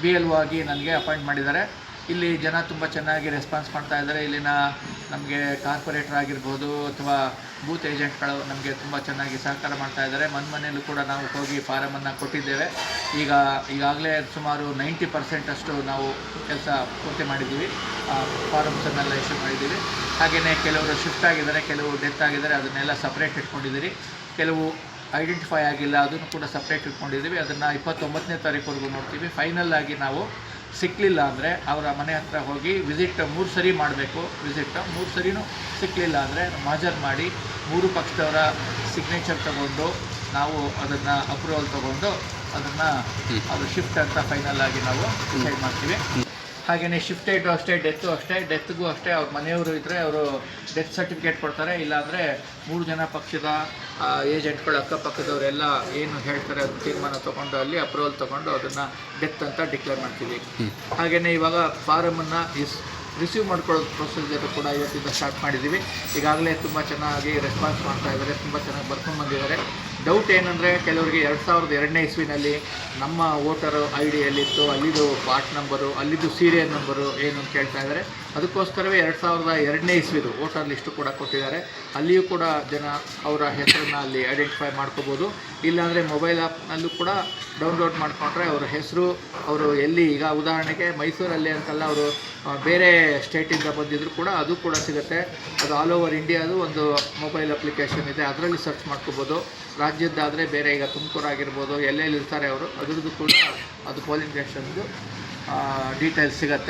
BLO ಆಗಿ ನನಗೆ appoint ಮಾಡಿದ್ದಾರೆ. ಇಲ್ಲಿ ಜನ ತುಂಬ ಚೆನ್ನಾಗಿ ರೆಸ್ಪಾನ್ಸ್ ಮಾಡ್ತಾ ಇದ್ದಾರೆ. ಇಲ್ಲಿನ ನಮಗೆ ಕಾರ್ಪೊರೇಟರ್ ಆಗಿರ್ಬೋದು ಅಥವಾ ಬೂತ್ ಏಜೆಂಟ್ಗಳು ನಮಗೆ ತುಂಬ ಚೆನ್ನಾಗಿ ಸಹಕಾರ ಮಾಡ್ತಾ ಇದ್ದಾರೆ. ಮನೆಯಲ್ಲೂ ಕೂಡ ನಾವು ಹೋಗಿ ಫಾರಮನ್ನು ಕೊಟ್ಟಿದ್ದೇವೆ. ಈಗಾಗಲೇ ಸುಮಾರು 90% ಅಷ್ಟು ನಾವು ಕೆಲಸ ಪೂರ್ತಿ ಮಾಡಿದ್ದೀವಿ. ಫಾರಮ್ಸನ್ನೆಲ್ಲ ಇಶ್ಯೂ ಮಾಡಿದ್ದೀವಿ. ಹಾಗೆಯೇ ಕೆಲವರು ಶಿಫ್ಟ್ ಆಗಿದ್ದಾರೆ, ಕೆಲವು ಡೆತ್ ಆಗಿದ್ದಾರೆ, ಅದನ್ನೆಲ್ಲ ಸಪ್ರೇಟ್ ಇಟ್ಕೊಂಡಿದ್ದೀರಿ. ಕೆಲವು ಐಡೆಂಟಿಫೈ ಆಗಿಲ್ಲ, ಅದನ್ನು ಕೂಡ ಸಪ್ರೇಟ್ ಇಟ್ಕೊಂಡಿದ್ದೀವಿ. ಅದನ್ನು 29ನೇ ತಾರೀಕುವರೆಗೂ ನೋಡ್ತೀವಿ. ಫೈನಲ್ ಆಗಿ ನಾವು ಸಿಕ್ಕಲಿಲ್ಲ ಅಂದರೆ ಅವರ ಮನೆ ಹತ್ರ ಹೋಗಿ ವಿಸಿಟ್ 3 ಸರಿ ಮಾಡಬೇಕು. 3 ಸರಿನೂ ಸಿಕ್ಕಲಿಲ್ಲ ಅಂದರೆ ಮಾಜರ್ ಮಾಡಿ 3 ಪಕ್ಷದವರ ಸಿಗ್ನೇಚರ್ ತಗೊಂಡು ನಾವು ಅದನ್ನು ಅಪ್ರೂವಲ್ ತೊಗೊಂಡು ಅದನ್ನು ಅದು ಶಿಫ್ಟ್ ಅಂತ ಫೈನಲ್ ಆಗಿ ನಾವು ಡಿಸೈಡ್ ಮಾಡ್ತೀವಿ. ಹಾಗೆಯೇ ಶಿಫ್ಟೆಡು ಅಷ್ಟೇ, ಡೆತ್ತು ಅಷ್ಟೇ. ಡೆತ್ಗೂ ಅಷ್ಟೇ ಅವ್ರ ಮನೆಯವರು ಇದ್ದರೆ ಅವರು ಡೆತ್ ಸರ್ಟಿಫಿಕೇಟ್ ಕೊಡ್ತಾರೆ. ಇಲ್ಲಾಂದರೆ 3 ಜನ ಪಕ್ಷದ ಏಜೆಂಟ್ಗಳು ಅಕ್ಕಪಕ್ಕದವರೆಲ್ಲ ಏನು ಹೇಳ್ತಾರೆ ಅದು ತೀರ್ಮಾನ ತೊಗೊಂಡು ಅಲ್ಲಿ ಅಪ್ರೂವಲ್ ತೊಗೊಂಡು ಅದನ್ನು ಡೆತ್ ಅಂತ ಡಿಕ್ಲೇರ್ ಮಾಡ್ತೀವಿ. ಹಾಗೆಯೇ ಇವಾಗ ಫಾರಮನ್ನು ರಿಸೀವ್ ಮಾಡ್ಕೊಳ್ಳೋದು ಪ್ರೊಸೀಜರ್ ಕೂಡ ಇವತ್ತಿಂದ ಸ್ಟಾರ್ಟ್ ಮಾಡಿದ್ದೀವಿ. ಈಗಾಗಲೇ ತುಂಬ ಚೆನ್ನಾಗಿ ರೆಸ್ಪಾನ್ಸ್ ಮಾಡ್ತಾ ಇದ್ದಾರೆ, ತುಂಬ ಚೆನ್ನಾಗಿ ಬರ್ಕೊಂಡು ಬಂದಿದ್ದಾರೆ. ಡೌಟ್ ಏನಂದರೆ ಕೆಲವರಿಗೆ 2002ನೇ ಇಸ್ವಿನಲ್ಲಿ ನಮ್ಮ ವೋಟರ್ ID ಎಲ್ಲಿತ್ತು, ಅಲ್ಲಿದ್ದು ಪಾರ್ಟ್ ನಂಬರು, ಅಲ್ಲಿದ್ದು ಸೀರಿಯಲ್ ನಂಬರು ಏನು ಅಂತ ಕೇಳ್ತಾ ಇದ್ದಾರೆ. ಅದಕ್ಕೋಸ್ಕರವೇ 2002ನೇ ಇಸ್ವಿದು ವೋಟರ್ ಲಿಸ್ಟು ಕೂಡ ಕೊಟ್ಟಿದ್ದಾರೆ. ಅಲ್ಲಿಯೂ ಕೂಡ ಜನ ಅವರ ಹೆಸರನ್ನು ಅಲ್ಲಿ ಐಡೆಂಟಿಫೈ ಮಾಡ್ಕೋಬೋದು. ಇಲ್ಲಾಂದರೆ ಮೊಬೈಲ್ ಆ್ಯಪ್ನಲ್ಲೂ ಕೂಡ ಡೌನ್ಲೋಡ್ ಮಾಡಿಕೊಂಡ್ರೆ ಅವರ ಹೆಸರು, ಅವರು ಎಲ್ಲಿ, ಈಗ ಉದಾಹರಣೆಗೆ ಮೈಸೂರಲ್ಲಿ ಅಂತಲ್ಲ, ಅವರು ಬೇರೆ ಸ್ಟೇಟಿಂದ ಬಂದಿದ್ದರೂ ಕೂಡ ಅದು ಕೂಡ ಸಿಗುತ್ತೆ. ಅದು ಆಲ್ ಓವರ್ ಇಂಡಿಯಾದು ಒಂದು ಮೊಬೈಲ್ ಅಪ್ಲಿಕೇಶನ್ ಇದೆ, ಅದರಲ್ಲಿ ಸರ್ಚ್ ಮಾಡ್ಕೋಬೋದು. ರಾಜ್ಯದ್ದಾದರೆ ಬೇರೆ, ಈಗ ತುಮಕೂರು ಆಗಿರ್ಬೋದು, ಎಲ್ಲೆಲ್ಲಿ ಇರ್ತಾರೆ ಅವರು, ಅದ್ರದ್ದು ಕೂಡ ಅದು ಪೋಲಿಂಗ್ ಸ್ಟೇಷನ್ದು ಡೀಟೇಲ್ಸ್ ಸಿಗುತ್ತೆ.